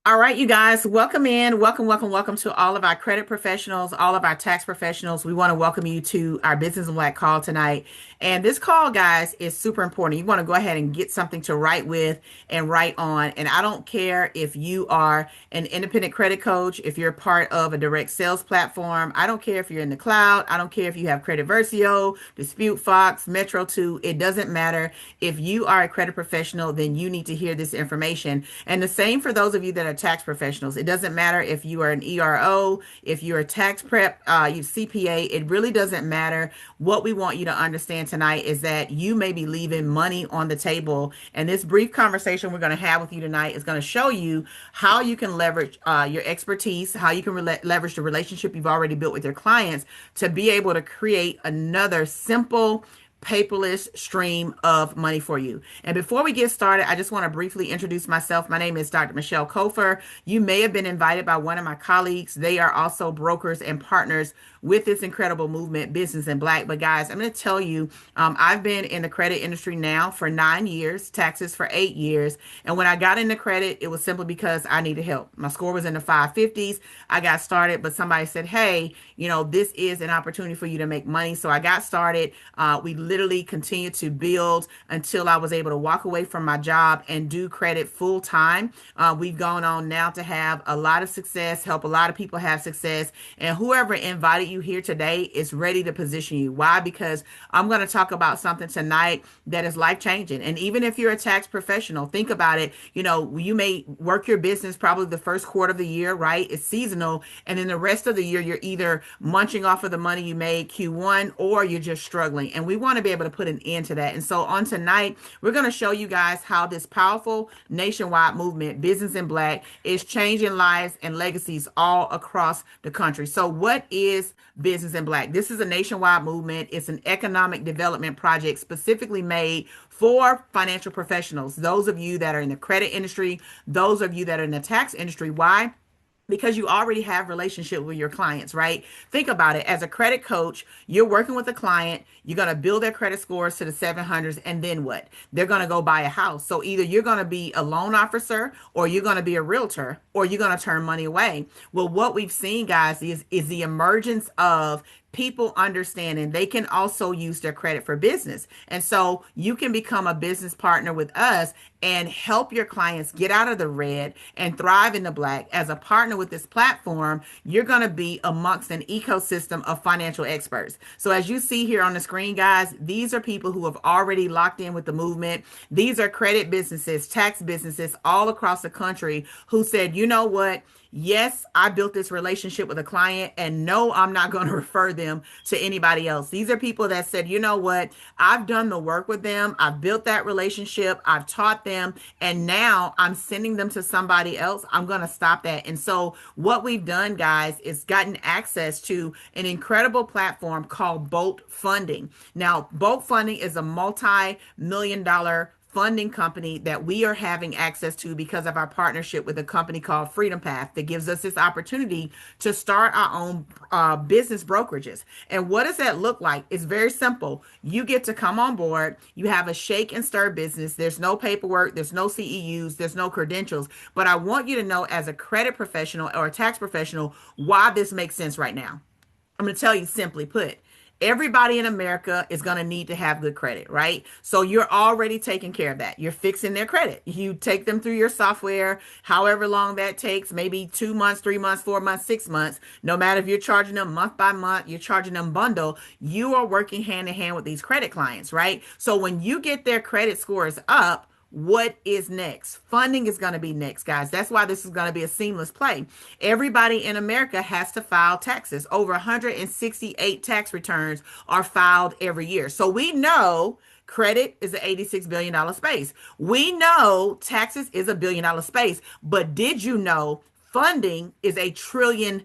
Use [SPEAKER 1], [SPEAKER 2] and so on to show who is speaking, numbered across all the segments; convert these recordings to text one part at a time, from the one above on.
[SPEAKER 1] All right, you guys, welcome in. Welcome to all of our credit professionals, all of our tax professionals. We want to welcome you to our Business in Black call tonight. And this call, guys, is super important. You want to go ahead and get something to write with and write on. And I don't care if you are an independent credit coach, if you're part of a direct sales platform. I don't care if you're in the cloud. I don't care if you have Credit Versio, Dispute Fox, Metro 2. It doesn't matter. If you are a credit professional, then you need to hear this information. And the same for those of you that are tax professionals. It doesn't matter if you are an ERO, if you're a tax prep, you CPA. It really doesn't matter. What we want you to understand tonight is that you may be leaving money on the table. And this brief conversation we're going to have with you tonight is going to show you how you can leverage your expertise, how you can leverage the relationship you've already built with your clients to be able to create another simple paperless stream of money for you. And before we get started, I just want to briefly introduce myself. My name is Dr. Michelle Kofer. You may have been invited by one of my colleagues. They are also brokers and partners with this incredible movement, Business in Black. But guys, I'm going to tell you, I've been in the credit industry now for 9 years, taxes for 8 years. And when I got into credit, it was simply because I needed help. My score was in the 550s. I got started, but somebody said, hey, this is an opportunity for you to make money. So I got started. We literally continued to build until I was able to walk away from my job and do credit full time. We've gone on now to have a lot of success, help a lot of people have success. And whoever invited you here today is ready to position you. Why? Because I'm going to talk about something tonight that is life changing. And even if you're a tax professional, think about it. You may work your business probably the first quarter of the year, right? It's seasonal. And then the rest of the year, you're either munching off of the money you made Q1 or you're just struggling. And we want to be able to put an end to that. And so on tonight, we're going to show you guys how this powerful nationwide movement, Business in Black, is changing lives and legacies all across the country. So what is Business in Black? This is a nationwide movement. It's an economic development project specifically made for financial professionals, those of you that are in the credit industry, those of you that are in the tax industry. Why? Because you already have relationship with your clients, right? Think about it. As a credit coach, you're working with a client, you're going to build their credit scores to the 700s, and then what? They're going to go buy a house. So either you're going to be a loan officer, or you're going to be a realtor, or you're going to turn money away. Well, what we've seen, guys, is the emergence of people understanding they can also use their credit for business. And so you can become a business partner with us and help your clients get out of the red and thrive in the black. As a partner with this platform, you're going to be amongst an ecosystem of financial experts. So as you see here on the screen, guys, these are people who have already locked in with the movement. These are credit businesses, tax businesses all across the country who said, you know what? Yes, I built this relationship with a client, and no, I'm not going to refer them to anybody else. These are people that said, you know what? I've done the work with them. I've built that relationship. I've taught them, and now I'm sending them to somebody else. I'm going to stop that. And so what we've done, guys, is gotten access to an incredible platform called Bolt Funding. Now, Bolt Funding is a multi-million dollar funding company that we are having access to because of our partnership with a company called Freedom Path that gives us this opportunity to start our own business brokerages. And what does that look like? It's very simple. You get to come on board. You have a shake and stir business. There's no paperwork. There's no CEUs. There's no credentials. But I want you to know, as a credit professional or a tax professional, why this makes sense right now. I'm going to tell you, simply put. Everybody in America is going to need to have good credit, right? So you're already taking care of that. You're fixing their credit. You take them through your software, however long that takes, maybe 2 months, 3 months, 4 months, 6 months. No matter if you're charging them month by month, you're charging them bundle, you are working hand in hand with these credit clients, right? So when you get their credit scores up, what is next? Funding is going to be next, guys. That's why this is going to be a seamless play. Everybody in America has to file taxes. Over 168 tax returns are filed every year. So we know credit is an $86 billion space. We know taxes is $1 billion space. But did you know funding is $1 trillion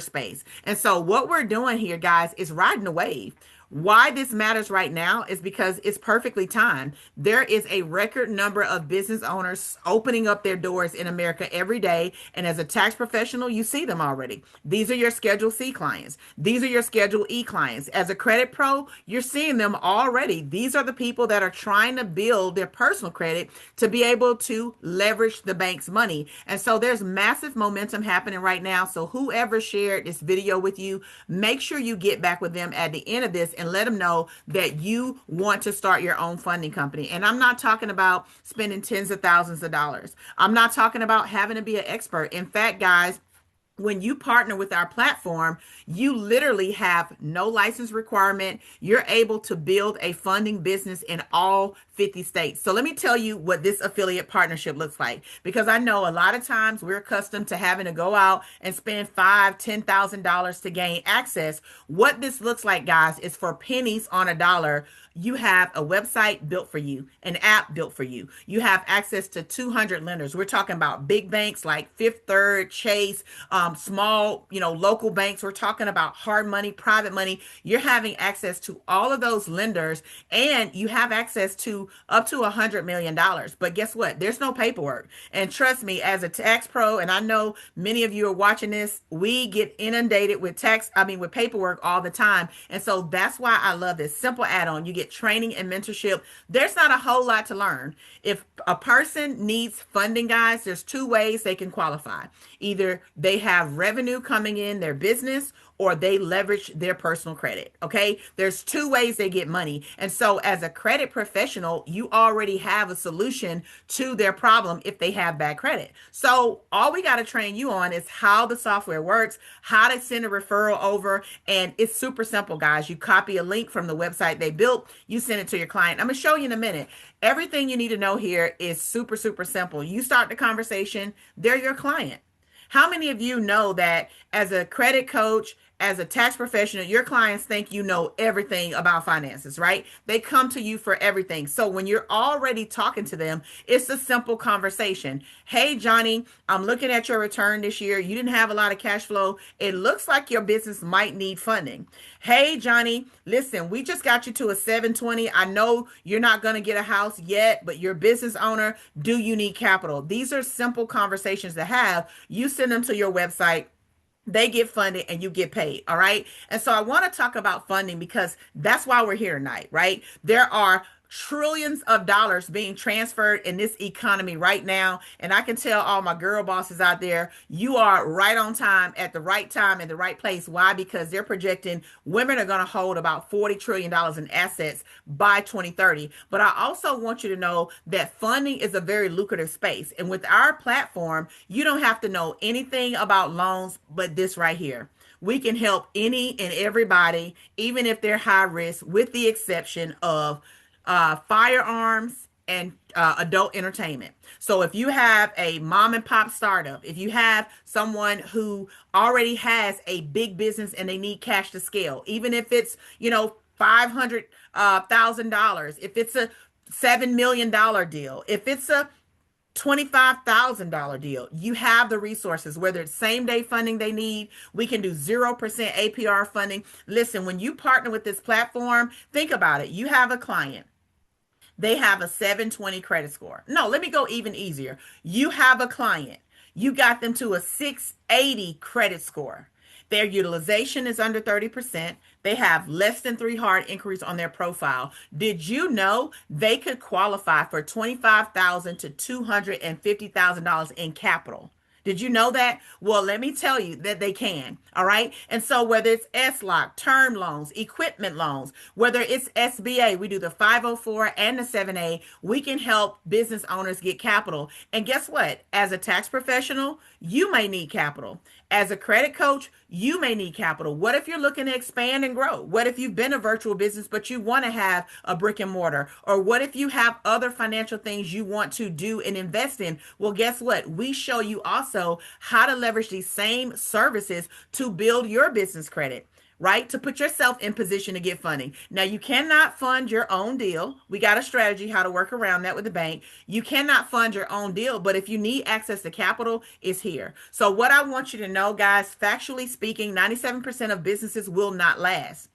[SPEAKER 1] space? And so what we're doing here, guys, is riding the wave. Why this matters right now is because it's perfectly timed. There is a record number of business owners opening up their doors in America every day. And as a tax professional, you see them already. These are your Schedule C clients. These are your Schedule E clients. As a credit pro, you're seeing them already. These are the people that are trying to build their personal credit to be able to leverage the bank's money. And so there's massive momentum happening right now. So whoever shared this video with you, make sure you get back with them at the end of this and let them know that you want to start your own funding company. And I'm not talking about spending tens of thousands of dollars. I'm not talking about having to be an expert. In fact, guys, when you partner with our platform, you literally have no license requirement. You're able to build a funding business in all 50 states. So let me tell you what this affiliate partnership looks like, because I know a lot of times we're accustomed to having to go out and spend $5,000, $10,000 to gain access. What this looks like, guys, is for pennies on a dollar. You have a website built for you, an app built for you. You have access to 200 lenders. We're talking about big banks like Fifth Third, Chase, small, local banks. We're talking about hard money, private money. You're having access to all of those lenders, and you have access to up to $100 million. But guess what? There's no paperwork. And trust me, as a tax pro, and I know many of you are watching this, we get inundated with with paperwork all the time. And so that's why I love this simple add-on. You get training and mentorship. There's not a whole lot to learn. If a person needs funding, guys, there's two ways they can qualify. Either they have revenue coming in their business, or they leverage their personal credit. Okay. There's two ways they get money. And so as a credit professional, you already have a solution to their problem if they have bad credit. So all we got to train you on is how the software works, how to send a referral over. And it's super simple, guys. You copy a link from the website they built, you send it to your client. I'm going to show you in a minute. Everything you need to know here is super, super simple. You start the conversation, they're your client. How many of you know that as a credit coach, as a tax professional, your clients think you know everything about finances, right? They come to you for everything. So when you're already talking to them, it's a simple conversation. Hey, Johnny, I'm looking at your return this year. You didn't have a lot of cash flow. It looks like your business might need funding. Hey, Johnny, listen, we just got you to a 720. I know you're not going to get a house yet, but you're a business owner. Do you need capital? These are simple conversations to have. You send them to your website, they get funded, and you get paid. All right. And so I want to talk about funding because that's why we're here tonight, right? There are trillions of dollars being transferred in this economy right now. And I can tell all my girl bosses out there, you are right on time in the right place. Why? Because they're projecting women are going to hold about $40 trillion in assets by 2030. But I also want you to know that funding is a very lucrative space. And with our platform, you don't have to know anything about loans, but this right here. We can help any and everybody, even if they're high risk, with the exception of firearms and adult entertainment. So if you have a mom and pop startup, if you have someone who already has a big business and they need cash to scale, even if it's, $500,000, if it's a $7 million deal, if it's a $25,000 deal, you have the resources, whether it's same day funding they need. We can do 0% APR funding. Listen, when you partner with this platform, think about it. You have a client. They have a 720 credit score. No, let me go even easier. You have a client. You got them to a 680 credit score. Their utilization is under 30%. They have less than 3 hard inquiries on their profile. Did you know they could qualify for $25,000 to $250,000 in capital? Did you know that? Well, let me tell you that they can. All right. And so whether it's SLOC, term loans, equipment loans, whether it's SBA, we do the 504 and the 7A, we can help business owners get capital. And guess what? As a tax professional, you may need capital. As a credit coach, you may need capital. What if you're looking to expand and grow? What if you've been a virtual business, but you want to have a brick and mortar? Or what if you have other financial things you want to do and invest in? Well, guess what? We show you also how to leverage these same services to build your business credit, right? To put yourself in position to get funding. Now, you cannot fund your own deal. We got a strategy how to work around that with the bank. You cannot fund your own deal, but if you need access to capital, it's here. So what I want you to know, guys, factually speaking, 97% of businesses will not last.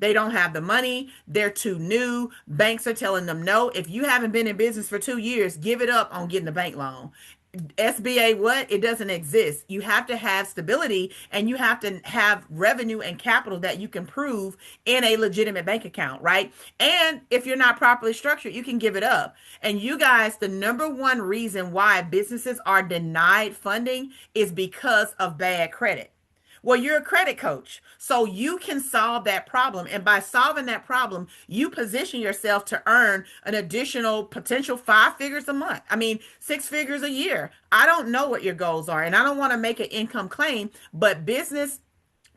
[SPEAKER 1] They don't have the money. They're too new. Banks are telling them no. If you haven't been in business for 2 years, give it up on getting a bank loan. SBA, what? It doesn't exist. You have to have stability and you have to have revenue and capital that you can prove in a legitimate bank account, right? And if you're not properly structured, you can give it up. And you guys, the number one reason why businesses are denied funding is because of bad credit. Well, you're a credit coach, so you can solve that problem. And by solving that problem, you position yourself to earn an additional potential 5 figures a month. I mean, 6 figures a year. I don't know what your goals are, and I don't want to make an income claim, but business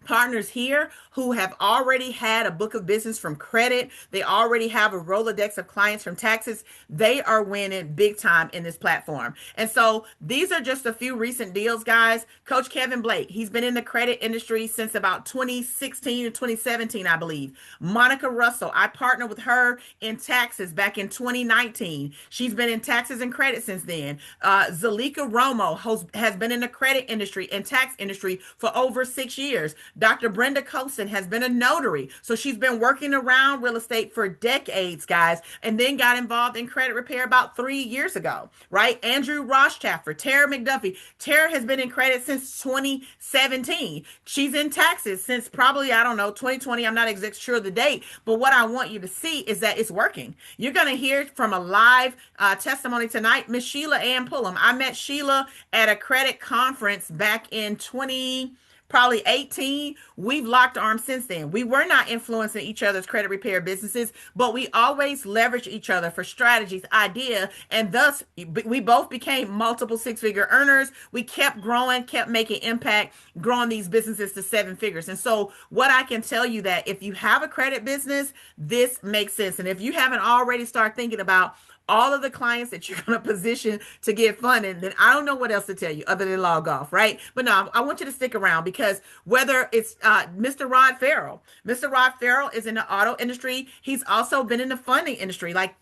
[SPEAKER 1] partners here who have already had a book of business from credit, they already have a Rolodex of clients from taxes, they are winning big time in this platform. And so these are just a few recent deals, guys. Coach Kevin Blake, he's been in the credit industry since about 2016 to 2017, I believe. Monica Russell, I partnered with her in taxes back in 2019. She's been in taxes and credit since then. Zalika Romo has been in the credit industry and tax industry for over 6 years. Dr. Brenda Colson has been a notary. So she's been working around real estate for decades, guys, and then got involved in credit repair about 3 years ago, right? Andrew Rothschaffer, Tara McDuffie. Tara has been in credit since 2017. She's in taxes since probably, I don't know, 2020. I'm not exactly sure of the date, but what I want you to see is that it's working. You're going to hear from a live testimony tonight, Miss Sheila Ann Pullum. I met Sheila at a credit conference back in 20 probably 18. We've locked arms since then. We were not influencing each other's credit repair businesses, but we always leveraged each other for strategies, idea, and thus we both became multiple six-figure earners. We kept growing, kept making impact, growing these businesses to 7 figures. And so what I can tell you that if you have a credit business, this makes sense. And if you haven't already started thinking about all of the clients that you're going to position to get funded, then I don't know what else to tell you other than log off, right? But no, I want you to stick around because whether it's Mr. Rod Farrell, Mr. Rod Farrell is in the auto industry. He's also been in the funding industry. Like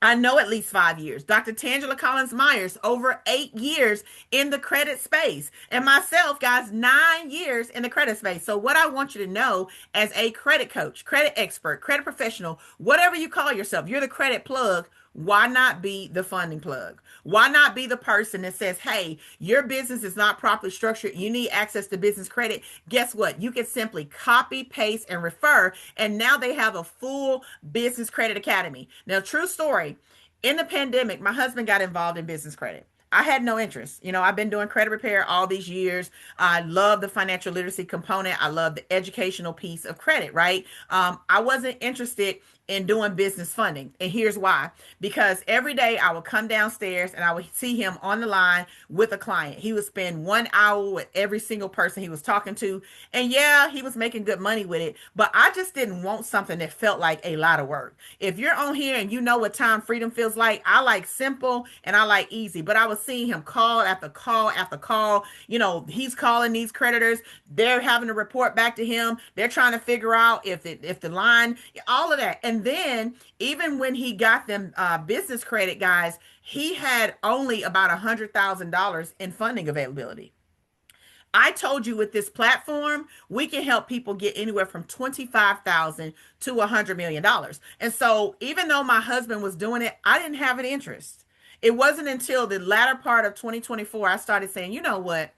[SPEAKER 1] I know at least 5 years. Dr. Tangela Collins Myers, over 8 years in the credit space. And myself, guys, 9 years in the credit space. So, what I want you to know as a credit coach, credit expert, credit professional, whatever you call yourself, you're the credit plug. Why not be the funding plug? Why not be the person that says, hey, your business is not properly structured. You need access to business credit. Guess what? You can simply copy, paste, and refer. And now they have a full business credit academy. Now, true story. In the pandemic, my husband got involved in business credit. I had no interest. You know, I've been doing credit repair all these years. I love the financial literacy component. I love the educational piece of credit, right? I wasn't interested in doing business funding. And here's why. Because every day I would come downstairs and I would see him on the line with a client. He would spend 1 hour with every single person he was talking to. And yeah, he was making good money with it. But I just didn't want something that felt like a lot of work. If you're on here and you know what time freedom feels like, I like simple and I like easy. But I was seeing him call after call after call. You know, he's calling these creditors. They're having to report back to him. They're trying to figure out if the line, all of that. And then even when he got them business credit, guys, he had only about $100,000 in funding availability. I told you with this platform, we can help people get anywhere from 25,000 to $100 million. And so even though my husband was doing it, I didn't have an interest. It wasn't until the latter part of 2024 I started saying, you know what?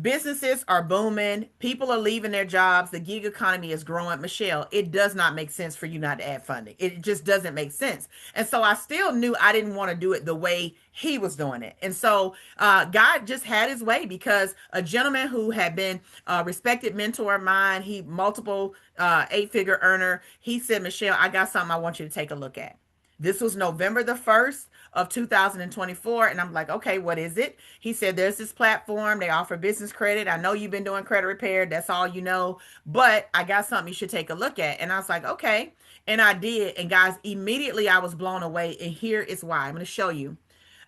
[SPEAKER 1] Businesses are booming. People are leaving their jobs. The gig economy is growing. Michelle, it does not make sense for you not to add funding. It just doesn't make sense. And so I still knew I didn't want to do it the way he was doing it. And so God just had his way because a gentleman who had been a respected mentor of mine, he multiple 8 figure earner, he said, Michelle, I got something I want you to take a look at. This was November the 1st of 2024. And I'm like, okay, what is it? He said, there's this platform. They offer business credit. I know you've been doing credit repair. That's all you know. But I got something you should take a look at. And I was like, okay. And I did. And guys, immediately I was blown away. And here is why. I'm going to show you.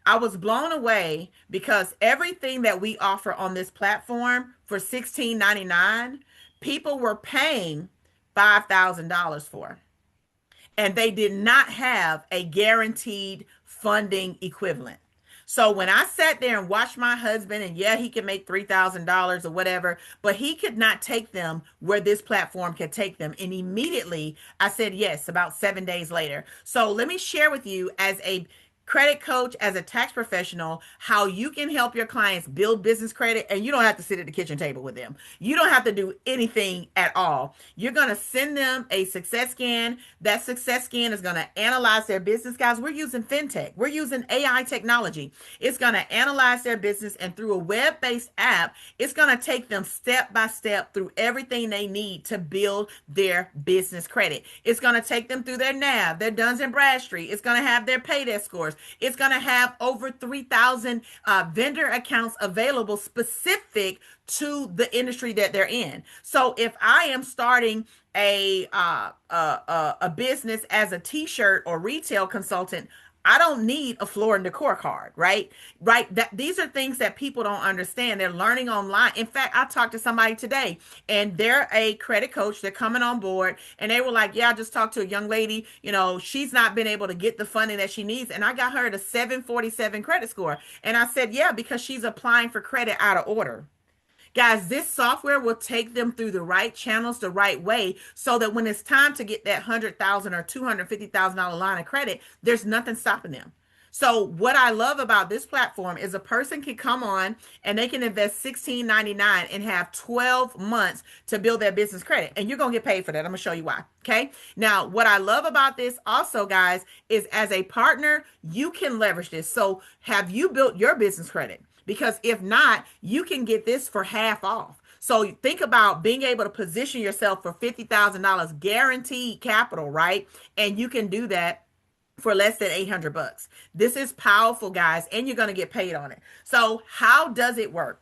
[SPEAKER 1] I was blown away because everything that we offer on this platform for $16.99, people were paying $5,000 for, and they did not have a guaranteed funding equivalent. So when I sat there and watched my husband, and yeah, he could make $3,000 or whatever, but he could not take them where this platform could take them. And immediately I said yes, about 7 days later. So let me share with you, as a credit coach, as a tax professional, how you can help your clients build business credit, and you don't have to sit at the kitchen table with them. You don't have to do anything at all. You're going to send them a success scan. That success scan is going to analyze their business. Guys, we're using fintech. We're using AI technology. It's going to analyze their business, and through a web-based app, it's going to take them step by step through everything they need to build their business credit. It's going to take them through their NAV, their Duns and Bradstreet. It's going to have their paydesk scores. It's going to have over 3,000 vendor accounts available specific to the industry that they're in. So if I am starting a business as a t-shirt or retail consultant, I don't need a floor and decor card, right? Right. That these are things that people don't understand. They're learning online. In fact, I talked to somebody today, and they're a credit coach. They're coming on board, and they were like, "Yeah, I just talked to a young lady. She's not been able to get the funding that she needs, and I got her a 747 credit score." And I said, "Yeah, because she's applying for credit out of order." Guys, this software will take them through the right channels the right way, so that when it's time to get that $100,000 or $250,000 line of credit, there's nothing stopping them. So what I love about this platform is a person can come on and they can invest $16.99 and have 12 months to build their business credit. And you're going to get paid for that. I'm going to show you why. Okay. Now, what I love about this also, guys, is as a partner, you can leverage this. So have you built your business credit? Because if not, you can get this for half off. So think about being able to position yourself for $50,000 guaranteed capital, right? And you can do that for less than 800 bucks. This is powerful, guys, and you're going to get paid on it. So how does it work?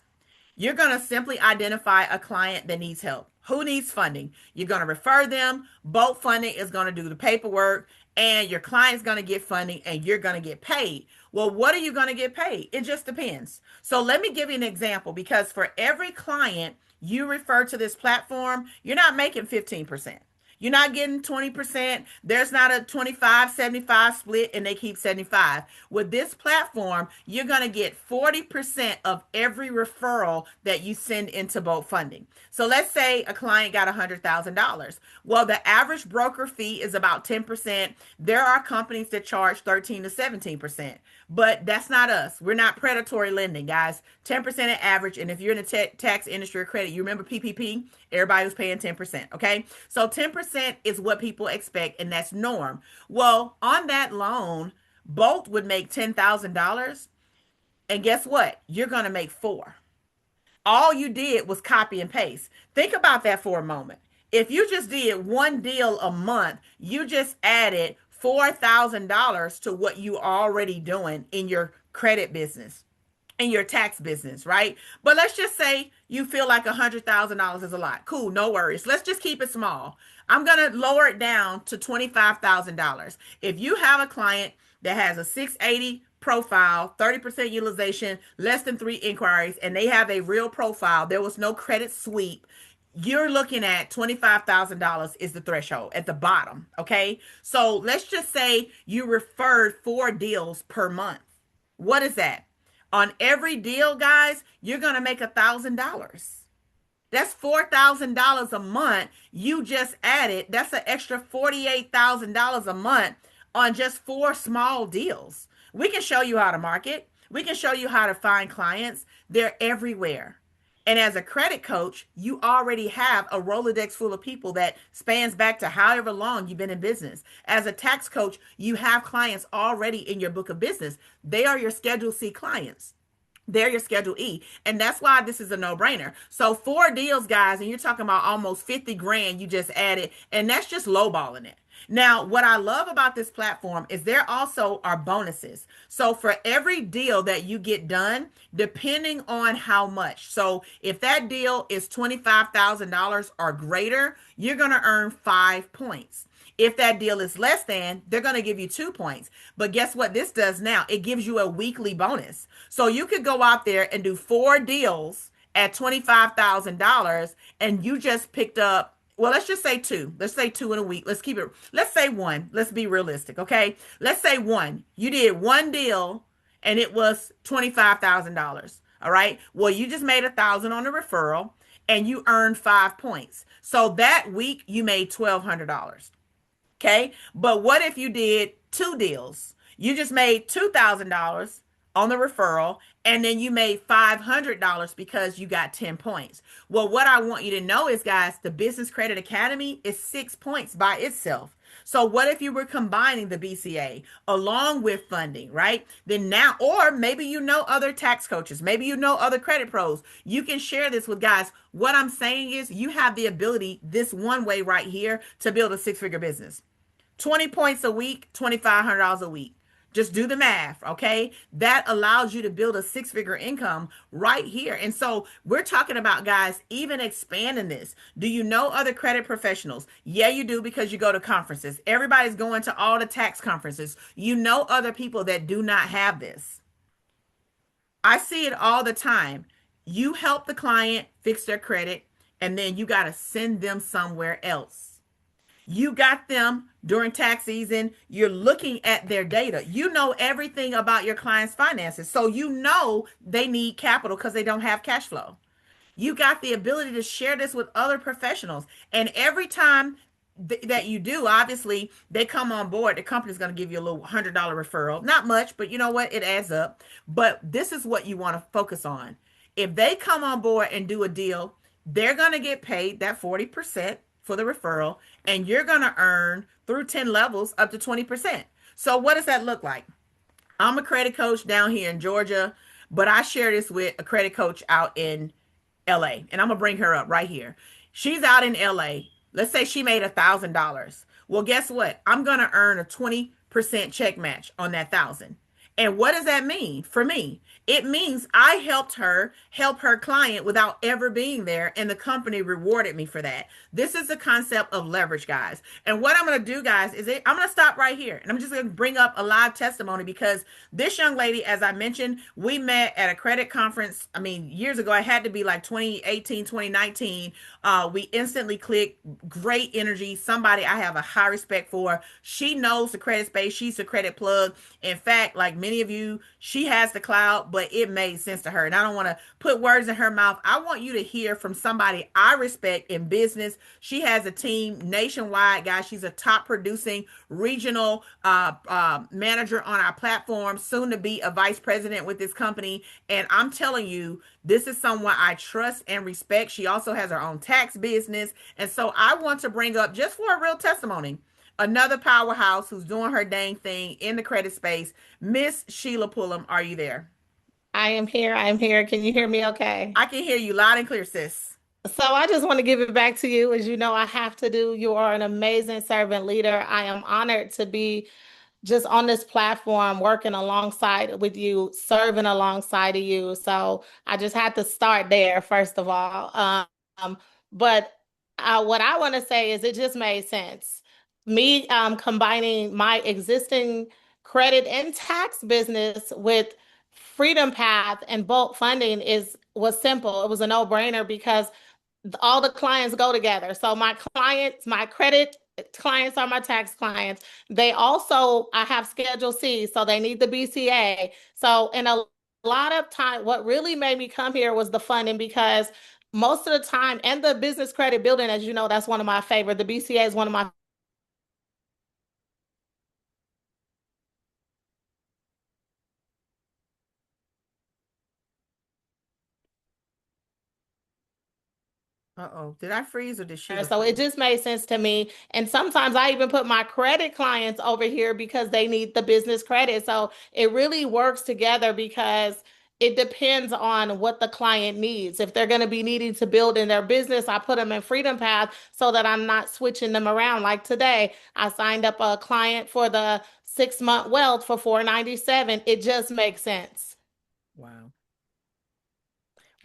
[SPEAKER 1] You're going to simply identify a client that needs help. Who needs funding? You're going to refer them. Bolt Funding is going to do the paperwork, and your client's going to get funding, and you're going to get paid. Well, what are you going to get paid? It just depends. So let me give you an example, because for every client you refer to this platform, you're not making 15%. You're not getting 20%. There's not a 25-75 split and they keep 75. With this platform, you're going to get 40% of every referral that you send into Bolt Funding. So let's say a client got $100,000. Well, the average broker fee is about 10%. There are companies that charge 13 to 17%. But that's not us. We're not predatory lending, guys. 10% at average. And if you're in the tax industry or credit, you remember PPP? Everybody was paying 10%. Okay. So 10% is what people expect, and that's norm. Well, on that loan, Bolt would make $10,000. And guess what? You're going to make four. All you did was copy and paste. Think about that for a moment. If you just did one deal a month, you just added $4,000 to what you already doing in your credit business, in your tax business, right? But let's just say you feel like $100,000 is a lot. Cool, no worries. Let's just keep it small. I'm going to lower it down to $25,000. If you have a client that has a 680 profile, 30% utilization, less than 3 inquiries, and they have a real profile, there was no credit sweep, you're looking at $25,000 is the threshold at the bottom. Okay. So let's just say you referred 4 deals per month. What is that? On every deal, guys, you're going to make $1,000. That's $4,000 a month. You just added, that's an extra $48,000 a month on just 4 small deals. We can show you how to market. We can show you how to find clients. They're everywhere. And as a credit coach, you already have a Rolodex full of people that spans back to however long you've been in business. As a tax coach, you have clients already in your book of business. They are your Schedule C clients. They're your Schedule E. And that's why this is a no-brainer. So 4 deals, guys, and you're talking about almost 50 grand you just added, and that's just lowballing it. Now, what I love about this platform is there also are bonuses. So for every deal that you get done, depending on how much. So if that deal is $25,000 or greater, you're going to earn 5 points. If that deal is less than, they're going to give you 2 points. But guess what this does now? It gives you a weekly bonus. So you could go out there and do 4 deals at $25,000 and you just picked up, well, let's just say 2. Let's say 2 in a week. Let's keep it. Let's say 1. Let's be realistic. Okay. Let's say 1. You did 1 deal and it was $25,000. All right. Well, you just made 1,000 on the referral and you earned 5 points. So that week you made $1,200. Okay. But what if you did two deals? You just made $2,000 on the referral and then you made $500 because you got 10 points. Well, what I want you to know is, guys, the Business Credit Academy is 6 points by itself. So what if you were combining the BCA along with funding, right? Then now, or maybe you know other tax coaches, maybe you know other credit pros. You can share this with guys. What I'm saying is you have the ability this one way right here to build a six-figure business. 20 points a week, $2,500 a week. Just do the math, okay? That allows you to build a six-figure income right here. And so we're talking about, guys, even expanding this. Do you know other credit professionals? Yeah, you do, because you go to conferences. Everybody's going to all the tax conferences. You know other people that do not have this. I see it all the time. You help the client fix their credit, and then you got to send them somewhere else. You got them during tax season. You're looking at their data. You know everything about your client's finances. So you know they need capital because they don't have cash flow. You got the ability to share this with other professionals. And every time that you do, obviously, they come on board. The company's going to give you a little $100 referral. Not much, but you know what? It adds up. But this is what you want to focus on. If they come on board and do a deal, they're going to get paid that 40% for the referral, and you're going to earn through 10 levels up to 20%. So what does that look like? I'm a credit coach down here in Georgia, but I share this with a credit coach out in LA, and I'm gonna bring her up right here. She's out in LA. Let's say she made $1,000. Well, guess what? I'm gonna earn a 20% check match on that thousand. And what does that mean for me? It means I helped her help her client without ever being there, and the company rewarded me for that. This is the concept of leverage, guys. And what I'm going to do, guys, is I'm going to stop right here, and I'm just going to bring up a live testimony because this young lady, as I mentioned, we met at a credit conference. I mean, years ago. It had to be like 2018, 2019. We instantly clicked. Great energy. Somebody I have a high respect for. She knows the credit space. She's a credit plug. In fact, like many of you, she has the cloud, but it made sense to her. And I don't want to put words in her mouth. I want you to hear from somebody I respect in business. She has a team nationwide, guys. She's a top producing regional manager on our platform, soon to be a vice president with this company. And I'm telling you, this is someone I trust and respect. She also has her own tax business. And so I want to bring up, just for a real testimony, another powerhouse who's doing her dang thing in the credit space. Miss Sheila Pullum, are you there?
[SPEAKER 2] I am here. I am here. Can you hear me okay?
[SPEAKER 1] I can hear you loud and clear, sis.
[SPEAKER 2] So I just want to give it back to you. As you know, I have to do. You are an amazing servant leader. I am honored to be just on this platform working alongside with you, serving alongside of you. So I just had to start there, first of all. But what I want to say is it just made sense. Me combining my existing credit and tax business with Freedom Path and bulk funding was simple. It was a no-brainer because all the clients go together. So my clients, my credit clients are my tax clients. They also, I have Schedule C, so they need the BCA. So in a lot of time, what really made me come here was the funding because most of the time, and the business credit building, as you know, that's one of my favorite. The BCA is one of my
[SPEAKER 1] Uh-oh. Did I freeze or did Sheila
[SPEAKER 2] so it
[SPEAKER 1] freeze?
[SPEAKER 2] just made sense to me. And sometimes I even put my credit clients over here because they need the business credit. So it really works together because it depends on what the client needs. If they're going to be needing to build in their business, I put them in Freedom Path so that I'm not switching them around. Like today, I signed up a client for the 6-month wealth for 497. It just makes sense.
[SPEAKER 1] Wow.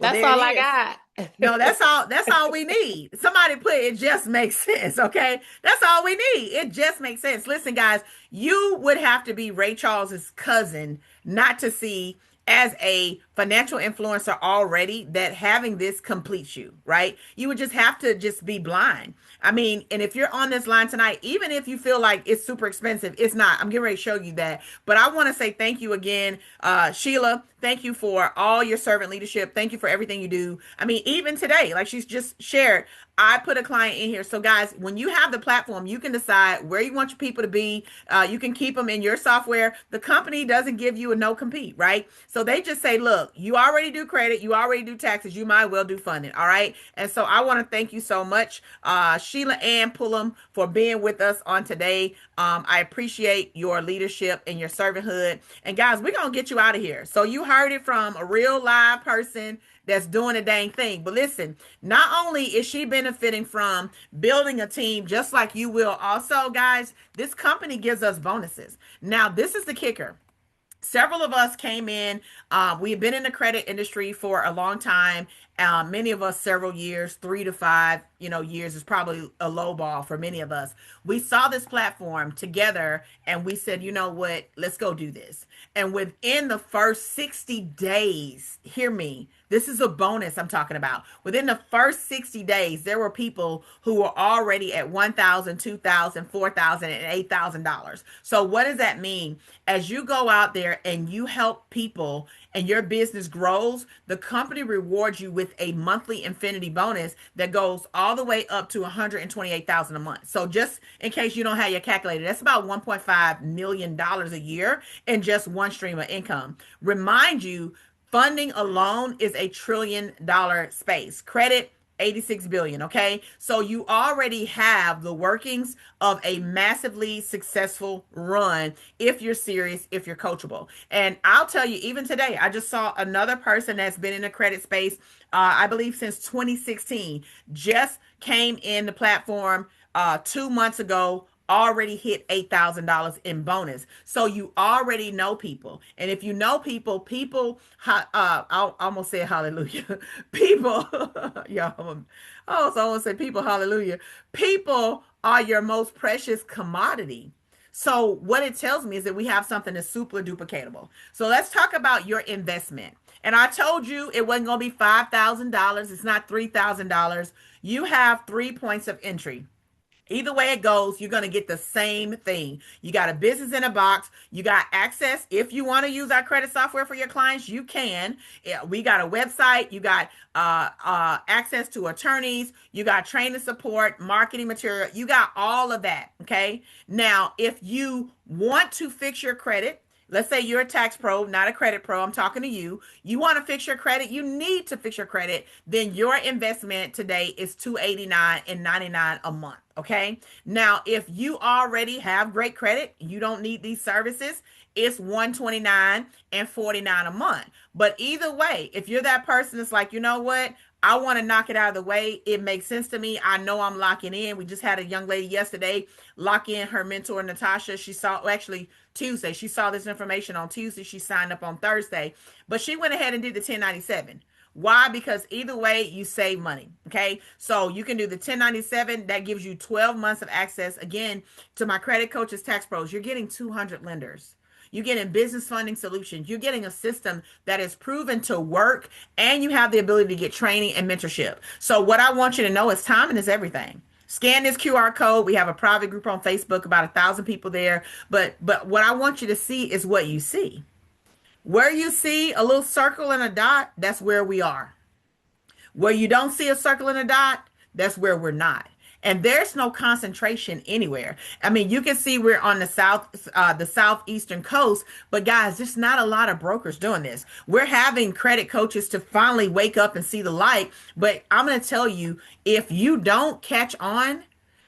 [SPEAKER 1] Well,
[SPEAKER 2] That's
[SPEAKER 1] there it
[SPEAKER 2] all I
[SPEAKER 1] is.
[SPEAKER 2] got.
[SPEAKER 1] No, that's all. That's all we need. Somebody put it just makes sense. Okay. That's all we need. It just makes sense. Listen, guys, you would have to be Ray Charles's cousin not to see as a financial influencer already that having this completes you, right? You would just have to just be blind. I mean, and if you're on this line tonight, even if you feel like it's super expensive, it's not. I'm getting ready to show you that. But I want to say thank you again, Sheila. Thank you for all your servant leadership. Thank you for everything you do. I mean, even today, like she's just shared, I put a client in here. So, guys, when you have the platform, you can decide where you want your people to be. You can keep them in your software. The company doesn't give you a no compete, right? So they just say, look, you already do credit, you already do taxes, you might well do funding. All right. And so I want to thank you so much, Sheila Ann Pullum, for being with us on today. I appreciate your leadership and your servanthood. And guys, we're going to get you out of here. So you heard it from a real live person that's doing a dang thing. But listen, not only is she benefiting from building a team just like you will, also, guys, this company gives us bonuses. Now, this is the kicker. Several of us came in. We've been in the credit industry for a long time. Many of us several years, 3 to 5, years is probably a low ball for many of us. We saw this platform together and we said, you know what, let's go do this. And within the first 60 days, hear me, this is a bonus I'm talking about. Within the first 60 days, there were people who were already at $1,000, $2,000, $4,000, and $8,000. So what does that mean? As you go out there and you help people and your business grows, the company rewards you with a monthly infinity bonus that goes all the way up to $128,000 a month. So just in case you don't have your calculator, that's about $1.5 million a year in just one stream of income. Remind you, funding alone is $1 trillion space. Credit, 86 billion. Okay. So you already have the workings of a massively successful run if you're serious, if you're coachable. And I'll tell you, even today, I just saw another person that's been in the credit space, I believe since 2016, just came in the platform 2 months ago, already hit $8,000 in bonus. So you already know people. And if you know people, I almost said hallelujah. People, y'all, oh, so I want to say people, hallelujah. People are your most precious commodity. So what it tells me is that we have something that's super duplicatable. So let's talk about your investment. And I told you it wasn't going to be $5,000. It's not $3,000. You have 3 points of entry. Either way it goes, you're going to get the same thing. You got a business in a box. You got access. If you want to use our credit software for your clients, you can. Yeah, we got a website. You got access to attorneys. You got training support, marketing material. You got all of that. Okay. Now, if you want to fix your credit, let's say you're a tax pro, not a credit pro. I'm talking to you. You want to fix your credit. You need to fix your credit. Then your investment today is $289.99 a month. Okay. Now, if you already have great credit, you don't need these services. It's $129.49 a month. But either way, if you're that person that's like, you know what? I want to knock it out of the way. It makes sense to me. I know I'm locking in. We just had a young lady yesterday lock in her mentor, Natasha. She saw, well, actually Tuesday, she saw this information on Tuesday. She signed up on Thursday, but she went ahead and did the 1097. Why? Because either way, you save money. Okay. So you can do the 1097. That gives you 12 months of access. Again, to my credit coaches, tax pros, you're getting 200 lenders. You're getting business funding solutions. You're getting a system that is proven to work, and you have the ability to get training and mentorship. So what I want you to know is timing is everything. Scan this QR code. We have a private group on Facebook, about 1,000 people there. But what I want you to see is what you see. Where you see a little circle and a dot, that's where we are. Where you don't see a circle and a dot, that's where we're not. And there's no concentration anywhere. I mean, you can see we're on the southeastern coast, but guys, there's not a lot of brokers doing this. We're having credit coaches to finally wake up and see the light. But I'm going to tell you, if you don't catch on,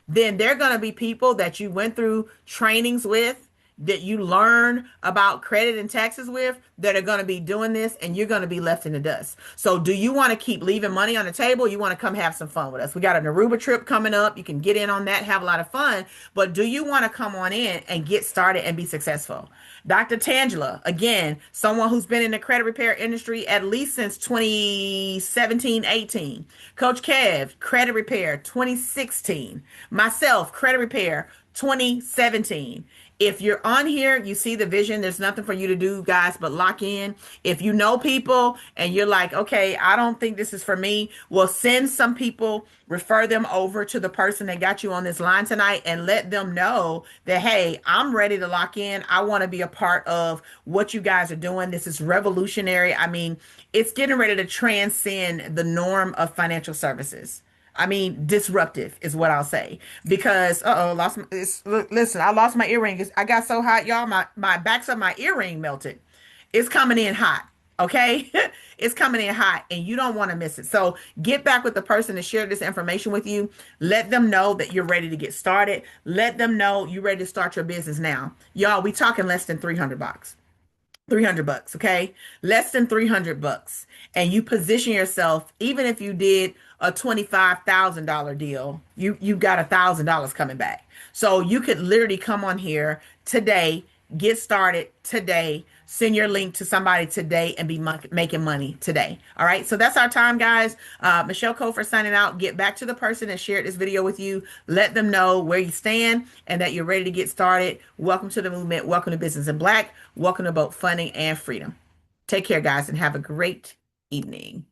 [SPEAKER 1] then there are going to be people that you went through trainings with, that you learn about credit and taxes with, that are going to be doing this, and you're going to be left in the dust. So do you want to keep leaving money on the table? You want to come have some fun with us? We got an Aruba trip coming up. You can get in on that, have a lot of fun. But do you want to come on in and get started and be successful? Dr. Tangela, again, someone who's been in the credit repair industry at least since 2017-18. Coach Kev, credit repair, 2016. Myself, credit repair, 2017. If you're on here, you see the vision. There's nothing for you to do, guys, but lock in. If you know people and you're like, okay, I don't think this is for me, well, send some people, refer them over to the person that got you on this line tonight and let them know that, hey, I'm ready to lock in. I want to be a part of what you guys are doing. This is revolutionary. I mean, it's getting ready to transcend the norm of financial services. I mean, disruptive is what I'll say. Because lost my, listen, I lost my earring. I got so hot, y'all. My backs of my earring melted. It's coming in hot. Okay, it's coming in hot, and you don't want to miss it. So get back with the person that shared this information with you. Let them know that you're ready to get started. Let them know you're ready to start your business now, y'all. We talking less than 300 bucks. 300 bucks, okay? Less than 300 bucks. And you position yourself, even if you did a $25,000 deal, you got $1,000 coming back. So you could literally come on here today, get started today, send your link to somebody today and be making money today. All right. So that's our time, guys. Michelle Cofer signing out. Get back to the person that shared this video with you. Let them know where you stand and that you're ready to get started. Welcome to the movement. Welcome to Business in Black. Welcome to both funding and freedom. Take care, guys, and have a great evening.